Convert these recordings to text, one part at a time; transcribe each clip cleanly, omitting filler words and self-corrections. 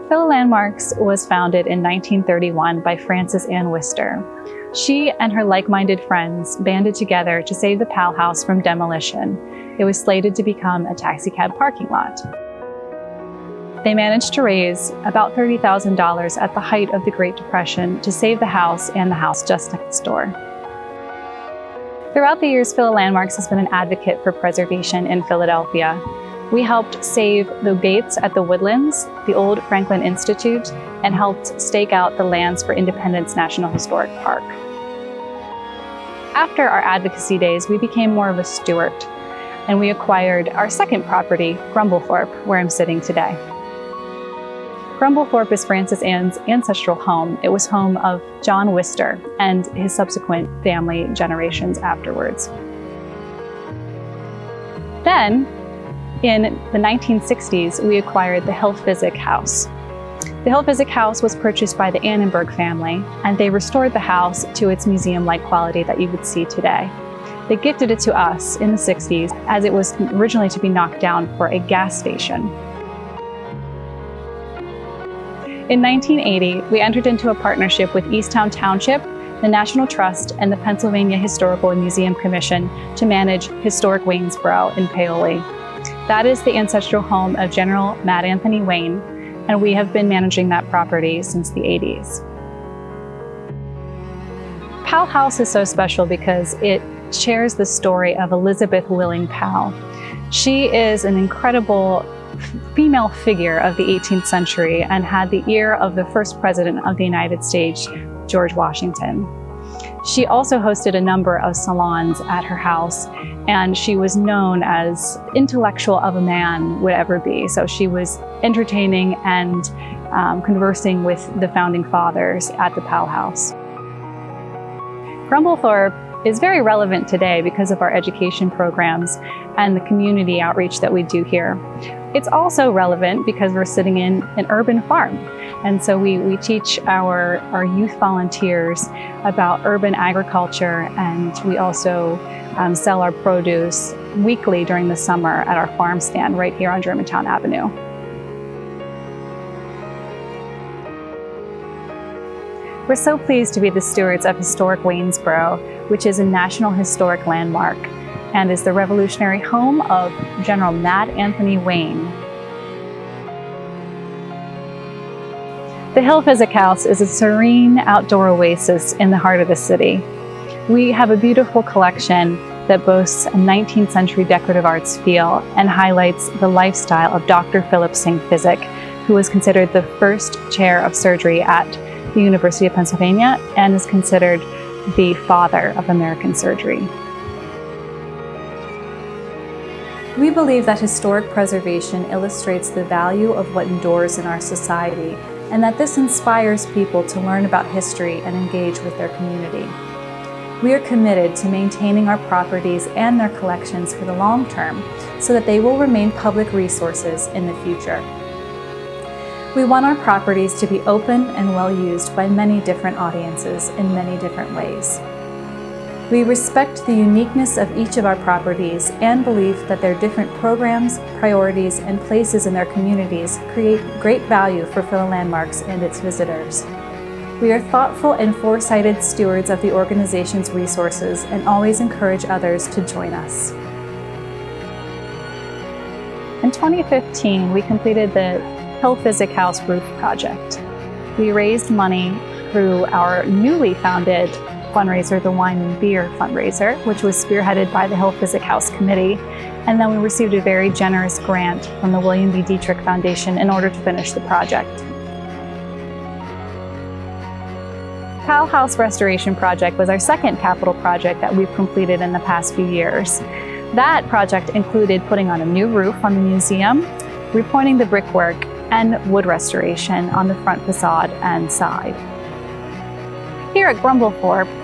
Villa Landmarks was founded in 1931 by Frances Ann Wister. She and her like-minded friends banded together to save the Powell House from demolition. It was slated to become a taxicab parking lot. They managed to raise about $30,000 at the height of the Great Depression to save the house and the house just next door. Throughout the years, Villa Landmarks has been an advocate for preservation in Philadelphia. We helped save the gates at the Woodlands, the old Franklin Institute, and helped stake out the lands for Independence National Historic Park. After our advocacy days, we became more of a steward, and we acquired our second property, Grumblethorpe, where I'm sitting today. Grumblethorpe is Frances Ann's ancestral home. It was home of John Wister and his subsequent family generations afterwards. Then, in the 1960s, we acquired the Hill Physic House. The Hill Physic House was purchased by the Annenberg family, and they restored the house to its museum-like quality that you would see today. They gifted it to us in the 60s, as it was originally to be knocked down for a gas station. In 1980, we entered into a partnership with Easttown Township, the National Trust, and the Pennsylvania Historical and Museum Commission to manage historic Waynesboro in Paoli. That is the ancestral home of General Mad Anthony Wayne, and we have been managing that property since the 80s. Powell House is so special because it shares the story of Elizabeth Willing Powell. She is an incredible female figure of the 18th century and had the ear of the first president of the United States, George Washington. She also hosted a number of salons at her house, and she was known as intellectual of a man would ever be. So she was entertaining and conversing with the founding fathers at the Powell House. Grumblethorpe is very relevant today because of our education programs and the community outreach that we do here. It's also relevant because we're sitting in an urban farm. And so we teach our youth volunteers about urban agriculture, and we also sell our produce weekly during the summer at our farm stand right here on Germantown Avenue. We're so pleased to be the stewards of Historic Waynesboro, which is a National Historic Landmark and is the revolutionary home of General Mad Anthony Wayne. The Hill Physic House is a serene outdoor oasis in the heart of the city. We have a beautiful collection that boasts a 19th century decorative arts feel and highlights the lifestyle of Dr. Philip St. Physic, who was considered the first chair of surgery at the University of Pennsylvania and is considered the father of American surgery. We believe that historic preservation illustrates the value of what endures in our society, and that this inspires people to learn about history and engage with their community. We are committed to maintaining our properties and their collections for the long term so that they will remain public resources in the future. We want our properties to be open and well used by many different audiences in many different ways. We respect the uniqueness of each of our properties and believe that their different programs, priorities, and places in their communities create great value for Villa Landmarks and its visitors. We are thoughtful and foresighted stewards of the organization's resources and always encourage others to join us. In 2015, we completed the Hill Physic House roof project. We raised money through our newly founded fundraiser, the Wine and Beer fundraiser, which was spearheaded by the Hill Physic House Committee. And then we received a very generous grant from the William B. Dietrich Foundation in order to finish the project. Powell House Restoration Project was our second capital project that we've completed in the past few years. That project included putting on a new roof on the museum, repointing the brickwork, and wood restoration on the front facade and side. Here at Grumblethorpe,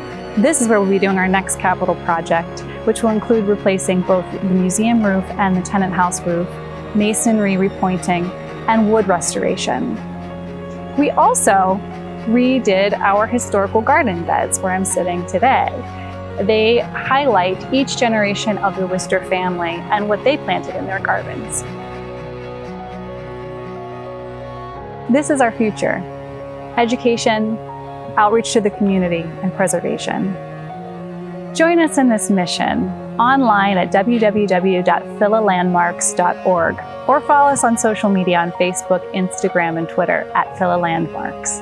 this is where we'll be doing our next capital project, which will include replacing both the museum roof and the tenant house roof, masonry repointing, and wood restoration. We also redid our historical garden beds where I'm sitting today. They highlight each generation of the Wister family and what they planted in their gardens. This is our future: education, outreach to the community, and preservation. Join us in this mission online at www.philalandmarks.org or follow us on social media on Facebook, Instagram, and Twitter at Philalandmarks.